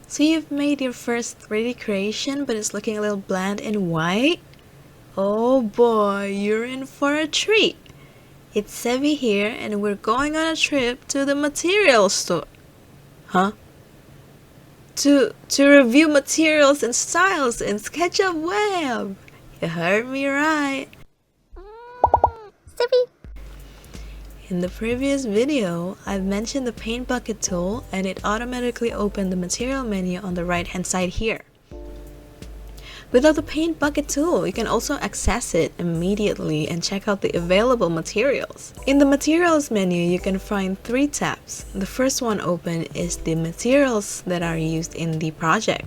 So you've made your first 3D creation, but it's looking a little bland and white? Oh boy, you're in for a treat! It's Sevi here, and we're going on a trip to the material store. Huh? To review materials and styles in SketchUp Web! You heard me right! Sevi! In the previous video, I've mentioned the paint bucket tool and it automatically opened the material menu on the right hand side here. Without the paint bucket tool, you can also access it immediately and check out the available materials. In the materials menu, you can find 3 tabs. The first one open is the materials that are used in the project.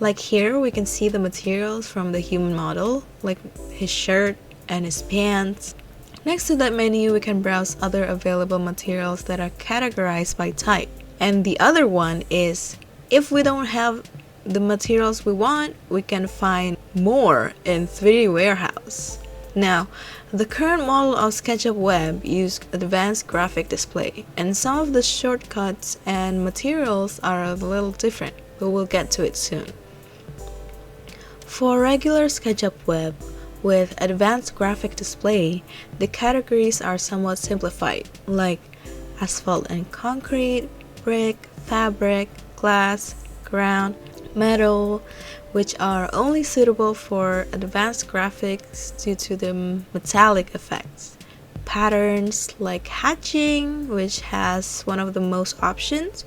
Like here, we can see the materials from the human model, like his shirt and his pants. Next to that menu, we can browse other available materials that are categorized by type. And the other one is, if we don't have the materials we want, we can find more in 3D Warehouse. Now, the current model of SketchUp Web uses advanced graphic display, and some of the shortcuts and materials are a little different, but we'll get to it soon. For regular SketchUp Web, with advanced graphic display, the categories are somewhat simplified, like asphalt and concrete, brick, fabric, glass, ground, metal, which are only suitable for advanced graphics due to the metallic effects. Patterns like hatching, which has one of the most options,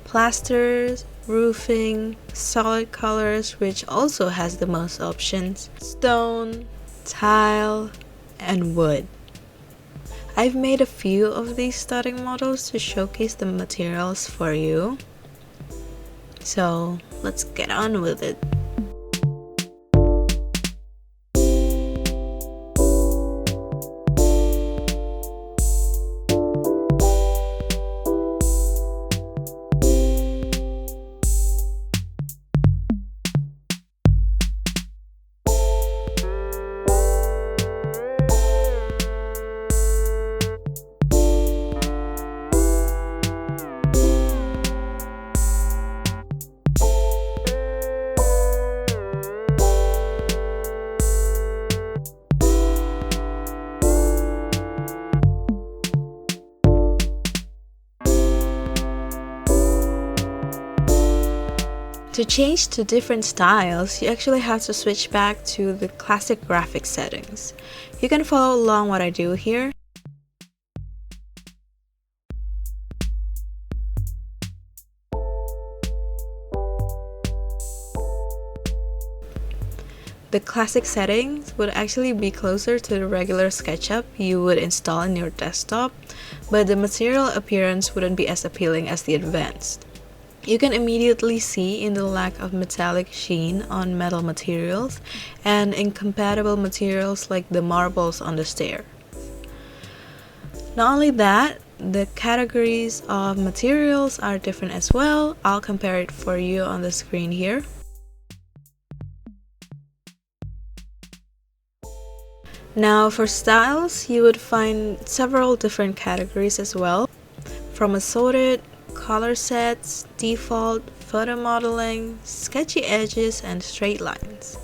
plasters, roofing, solid colors, which also has the most options, stone, tile, and wood. I've made a few of these starting models to showcase the materials for you. So let's get on with it. To change to different styles, you actually have to switch back to the classic graphic settings. You can follow along what I do here. The classic settings would actually be closer to the regular SketchUp you would install in your desktop, but the material appearance wouldn't be as appealing as the advanced. You can immediately see in the lack of metallic sheen on metal materials and incompatible materials like the marbles on the stair. Not only that, the categories of materials are different as well. I'll compare it for you on the screen here. Now for styles, you would find several different categories as well, from assorted, color sets, default, photo modeling, sketchy edges, and straight lines.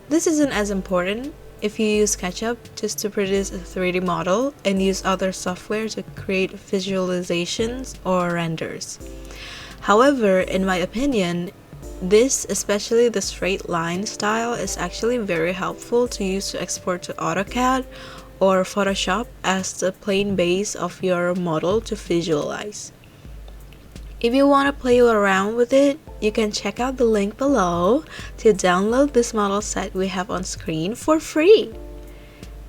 This isn't as important if you use SketchUp just to produce a 3D model and use other software to create visualizations or renders. However, in my opinion, this, especially the straight line style, is actually very helpful to use to export to AutoCAD or Photoshop as the plain base of your model to visualize. If you want to play around with it, you can check out the link below to download this model set we have on screen for free.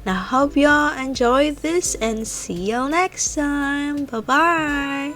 Now hope y'all enjoyed this and see y'all next time. Bye bye.